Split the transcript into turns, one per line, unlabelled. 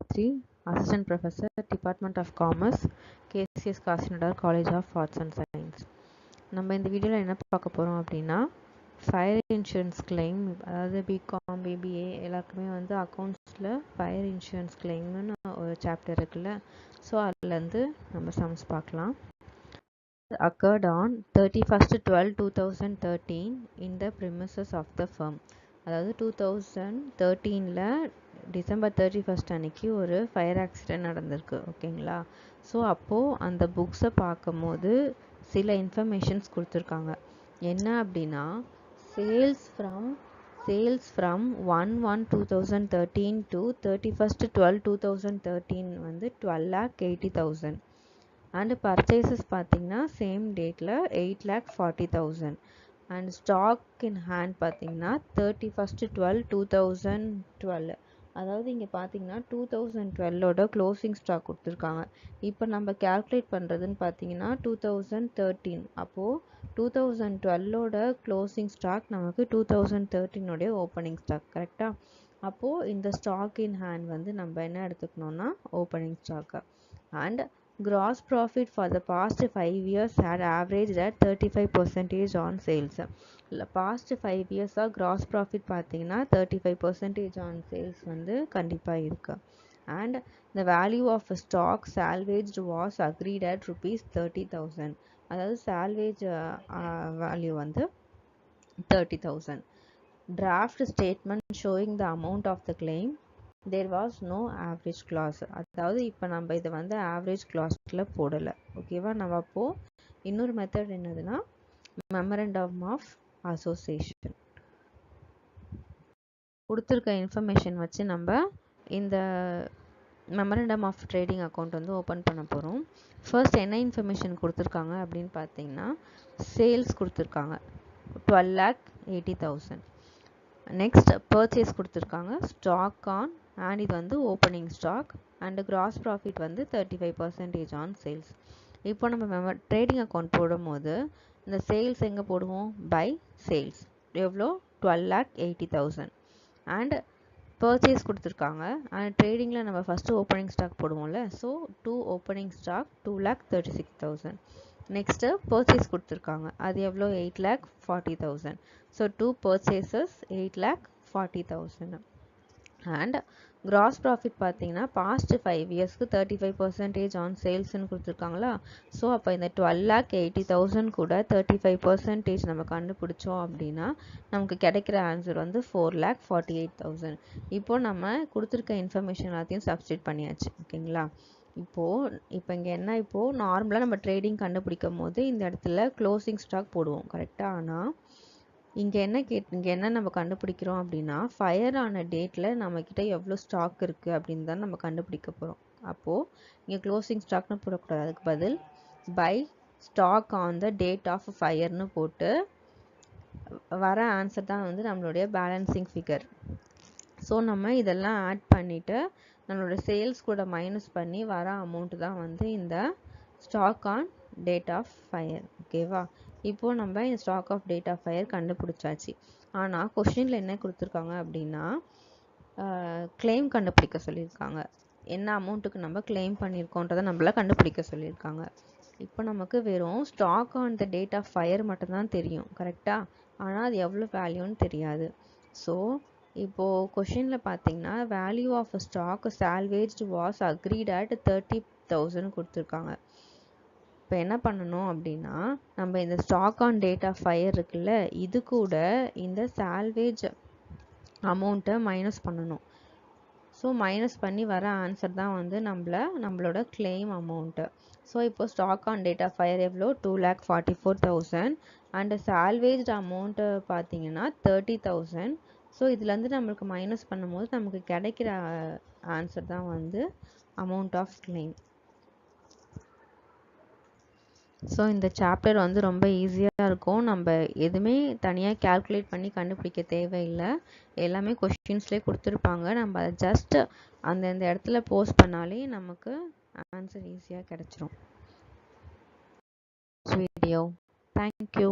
Gayatri, Assistant Professor, Department of Commerce, KCS Kashinadar College of Arts and Science. நம்ம இந்த வீடியோவில் என்ன பார்க்க போகிறோம் அப்படின்னா ஃபயர் இன்சூரன்ஸ் கிளைம், அதாவது பிகாம் பிபிஏ எல்லாருக்குமே வந்து அக்கௌண்ட்ஸில் ஃபயர் இன்சூரன்ஸ் கிளைம்னு ஒரு சாப்டர் இருக்குல்ல. ஸோ அதுலேருந்து நம்ம சம்ஸ் பார்க்கலாம். Occurred on 31st 12/2013 in the premises of the firm. அதாவது 2013ல் டிசம்பர் 31st அன்னைக்கு ஒரு ஃபயர் ஆக்சிடென்ட் நடந்திருக்கு. ஓகேங்களா? ஸோ அப்போது அந்த புக்ஸை பார்க்கும்போது சில இன்ஃபர்மேஷன்ஸ் கொடுத்துருக்காங்க. என்ன அப்படின்னா சேல்ஸ் ஃப்ரம் 1/1/2013 to 31st 12/2013 வந்து 12,80,000 அண்ட் பர்ச்சேசஸ் பார்த்தீங்கன்னா சேம் டேட்டில் 8,40,000 அண்ட் ஸ்டாக் இன் ஹேண்ட் பார்த்தீங்கன்னா 31st 12/2012. அதாவது இங்கே பார்த்தீங்கன்னா 2012ஓட க்ளோசிங் ஸ்டாக் கொடுத்துருக்காங்க. இப்போ நம்ம கேல்குலேட் பண்ணுறதுன்னு பார்த்தீங்கன்னா 2013. அப்போது 2012ஓட க்ளோசிங் ஸ்டாக் நமக்கு 2013ஓடைய ஓப்பனிங் ஸ்டாக். கரெக்டாக? அப்போது இந்த ஸ்டாக் இன் ஹேண்ட் வந்து நம்ம என்ன எடுத்துக்கணும்னா opening stock. And gross profit for the past 5 years had averaged at 35% on sales. past 5 years gross profit பார்த்தீங்கன்னா 35% on sales வந்து கண்டிப்பாக இருக்கு. and the value of stock salvaged was agreed at rupees 30,000. அதாவது salvage value வந்து 30,000. draft statement showing the amount of the claim. there was no average clause. அதாவது இப்போ நம்ம இதை வந்து ஆவரேஜ் கிளாஸில் போடலை. ஓகேவா? நம்ம அப்போது இன்னொரு மெத்தட் என்னதுன்னா மெமரண்டம் ஆஃப் அசோசியேஷன் கொடுத்துருக்க இன்ஃபர்மேஷன் வச்சு நம்ம இந்த மெமரண்டம் ஆஃப் ட்ரேடிங் அக்கௌண்ட் வந்து ஓப்பன் பண்ண போகிறோம். ஃபர்ஸ்ட் என்ன இன்ஃபர்மேஷன் கொடுத்துருக்காங்க அப்படின்னு பார்த்தீங்கன்னா சேல்ஸ் கொடுத்துருக்காங்க 12,80,000. நெக்ஸ்ட் பர்ச்சேஸ் கொடுத்துருக்காங்க ஸ்டாக் ஆன் அண்ட் இது வந்து opening stock and gross profit வந்து 35% ஆன் சேல்ஸ். இப்போ நம்ம ட்ரேடிங் அக்கௌண்ட் போடும்போது இந்த சேல்ஸ் எங்கே போடுவோம்? By sales. எவ்வளோ? 12,80,000. அண்ட் பர்ச்சேஸ் கொடுத்துருக்காங்க அண்ட் ட்ரேடிங்கில் நம்ம ஃபஸ்ட்டு ஓப்பனிங் ஸ்டாக் போடுவோம்ல. So 2 opening stock 2,36,000. Next purchase கொடுத்துருக்காங்க அது எவ்வளோ? 8,40,000. So 2 purchases 8,40,000. And gross profit பார்த்தீங்கன்னா பாஸ்ட் 5 இயர்ஸ்க்கு 35% ஆன் சேல்ஸ்ன்னு கொடுத்துருக்காங்களா. ஸோ அப்போ இந்த 12,80,000 கூட 35% நம்ம கண்டுபிடிச்சோம் அப்படின்னா நமக்கு கிடைக்கிற ஆன்சர் வந்து 4,48,000. இப்போது நம்ம கொடுத்துருக்க இன்ஃபர்மேஷன் எல்லாத்தையும் சப்ஸ்டியூட் பண்ணியாச்சு. ஓகேங்களா? இப்போ இங்கே என்ன, இப்போது நார்மலாக நம்ம ட்ரேடிங் கண்டுபிடிக்கும் போது இந்த இடத்துல க்ளோசிங் ஸ்டாக் போடுவோம். கரெக்டாக? ஆனால் இங்கே என்ன நம்ம கண்டுபிடிக்கிறோம் அப்படின்னா ஃபயர் ஆன டேட்டில் நம்மக்கிட்ட எவ்வளோ ஸ்டாக் இருக்குது அப்படின்னு தான் நம்ம கண்டுபிடிக்க போகிறோம். அப்போது இங்கே க்ளோசிங் ஸ்டாக்னு போடக்கூடாது, அதுக்கு பதில் by stock on the date of ஃபயர்னு போட்டு வர ஆன்சர் தான் வந்து நம்மளுடைய பேலன்சிங் ஃபிகர். ஸோ நம்ம இதெல்லாம் ஆட் பண்ணிவிட்டு நம்மளோட சேல்ஸ் கூட மைனஸ் பண்ணி வர அமௌண்ட்டு தான் வந்து இந்த stock on date of fire. ஓகேவா? இப்போது நம்ம இந்த stock of date of fire கண்டுபிடிச்சாச்சு. ஆனால் கொஷினில் என்ன கொடுத்துருக்காங்க அப்படின்னா கிளைம் கண்டுபிடிக்க சொல்லியிருக்காங்க. என்ன அமௌண்ட்டுக்கு நம்ம கிளைம் பண்ணியிருக்கோன்றதை நம்மள கண்டுபிடிக்க சொல்லியிருக்காங்க. இப்போ நமக்கு வெறும் stock on the date of fire மட்டும்தான் தெரியும். கரெக்டாக? ஆனால் அது எவ்வளோ வேல்யூன்னு தெரியாது. ஸோ இப்போது கொஷினில் பார்த்தீங்கன்னா value of stock salvaged was agreed at 30,000 கொடுத்துருக்காங்க. இப்போ என்ன பண்ணணும் அப்படின்னா நம்ம இந்த stock on date of fire இருக்குல்ல, இது கூட இந்த சால்வேஜ் அமௌண்ட்டை மைனஸ் பண்ணணும். ஸோ மைனஸ் பண்ணி வர ஆன்சர் தான் வந்து நம்மளோட கிளைம் அமௌண்ட்டு. ஸோ இப்போ stock on date of fire எவ்வளோ? 2,44,000 அண்ட் சால்வேஜ்டு அமௌண்ட்டு பார்த்தீங்கன்னா 30,000. ஸோ இதுலேருந்து நம்மளுக்கு மைனஸ் பண்ணும்போது நமக்கு கிடைக்கிற ஆன்சர் தான் வந்து அமௌண்ட் ஆஃப் கிளைம். ஸோ இந்த சாப்டர் வந்து ரொம்ப ஈஸியாக இருக்கும். நம்ம எதுவுமே தனியாக கேல்குலேட் பண்ணி கண்டுபிடிக்க தேவையில்லை. எல்லாமே கொஷின்ஸ்லேயே கொடுத்துருப்பாங்க. நம்ம அதை ஜஸ்ட் அந்தந்த இடத்துல போஸ்ட் பண்ணாலே நமக்கு ஆன்சர் ஈஸியாக கிடச்சிரும். வீடியோ. தேங்க்யூ.